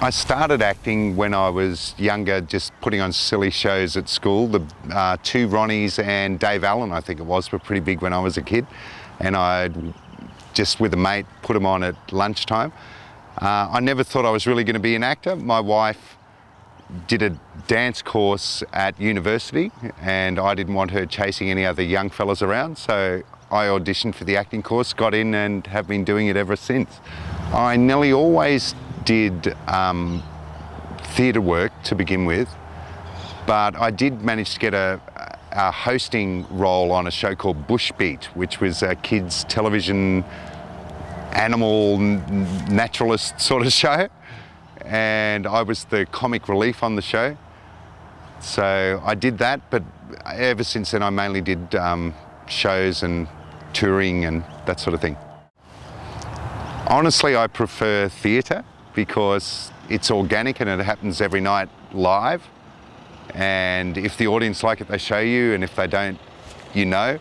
I started acting when I was younger, just putting on silly shows at school. The two Ronnies and Dave Allen, I think it was, were pretty big when I was a kid. And I'd just, with a mate, put them on at lunchtime. I never thought I was really going to be an actor. My wife did a dance course at university and I didn't want her chasing any other young fellas around, so I auditioned for the acting course, got in and have been doing it ever since. I nearly always did theatre work to begin with, but I did manage to get a hosting role on a show called Bush Beat, which was a kids' television animal naturalist sort of show, and I was the comic relief on the show. So I did that, but ever since then I mainly did shows and touring and that sort of thing. Honestly, I prefer theatre because it's organic and it happens every night live. And if the audience like it, they show you, and if they don't, you know.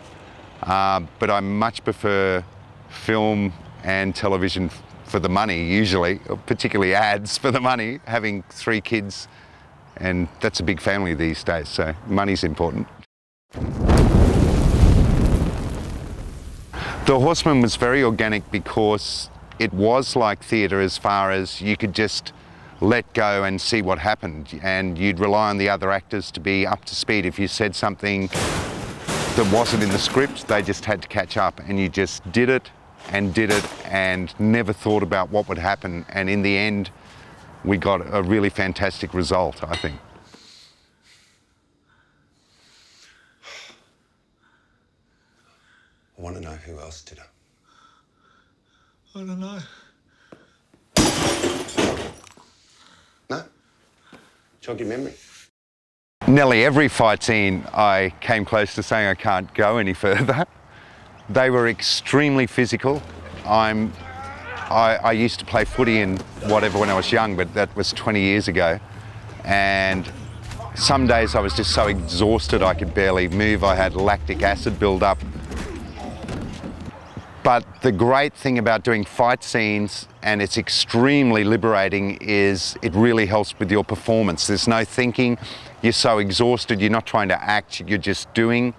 But I much prefer film and television for the money, usually, particularly ads for the money, having 3 kids, and that's a big family these days, so money's important. The Horseman was very organic because it was like theatre as far as you could just let go and see what happened, and you'd rely on the other actors to be up to speed. If you said something that wasn't in the script, they just had to catch up, and you just did it and never thought about what would happen, and in the end we got a really fantastic result, I think. I want to know who else did it. I don't know. No? Jog your memory. Nearly every fight scene I came close to saying I can't go any further. They were extremely physical. I used to play footy and whatever when I was young, but that was 20 years ago. And some days I was just so exhausted I could barely move. I had lactic acid build up. But the great thing about doing fight scenes, and it's extremely liberating, is it really helps with your performance. There's no thinking. You're so exhausted, you're not trying to act, you're just doing.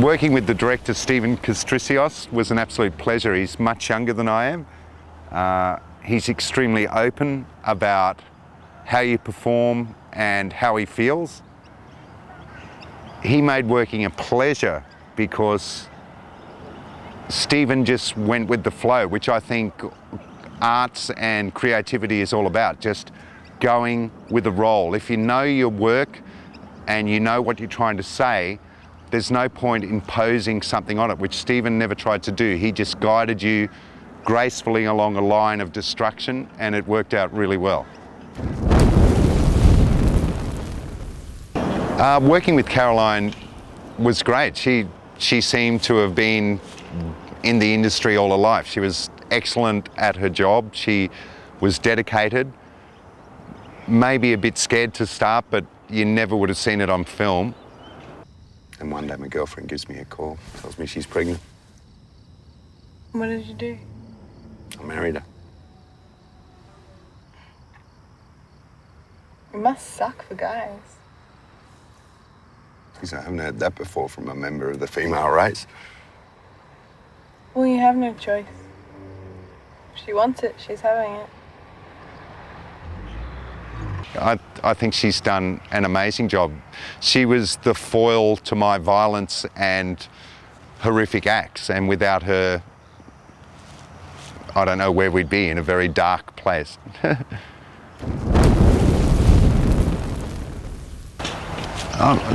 Working with the director, Stephen Kastrisios, was an absolute pleasure. He's much younger than I am. He's extremely open about how you perform and how he feels. He made working a pleasure because Stephen just went with the flow, which I think arts and creativity is all about, just going with the role. If you know your work and you know what you're trying to say, there's no point imposing something on it, which Stephen never tried to do. He just guided you gracefully along a line of destruction, and it worked out really well. Working with Caroline was great. She seemed to have been in the industry all her life. She was excellent at her job. She was dedicated, maybe a bit scared to start, but you never would have seen it on film. And one day my girlfriend gives me a call, tells me she's pregnant. What did you do? I married her. It must suck for guys. Because I haven't heard that before from a member of the female race. Well, you have no choice. If she wants it, she's having it. I think she's done an amazing job. She was the foil to my violence and horrific acts, and without her, I don't know where we'd be, in a very dark place.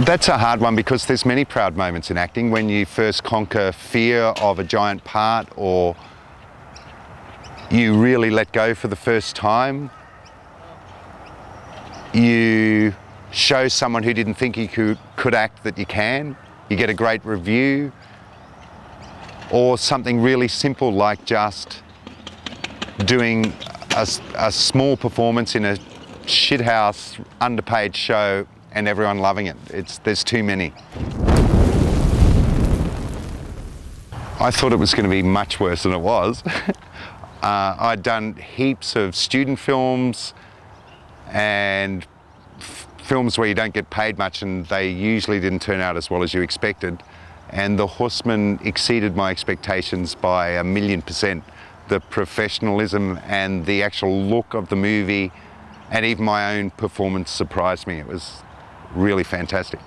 That's a hard one because there's many proud moments in acting. When you first conquer fear of a giant part, or you really let go for the first time. You show someone who didn't think he could act that you can. You get a great review. Or something really simple like just doing a small performance in a shithouse, underpaid show and everyone loving it. There's too many. I thought it was going to be much worse than it was. I'd done heaps of student films and films where you don't get paid much, and they usually didn't turn out as well as you expected. And The Horseman exceeded my expectations by 1,000,000%. The professionalism and the actual look of the movie and even my own performance surprised me. It was really fantastic.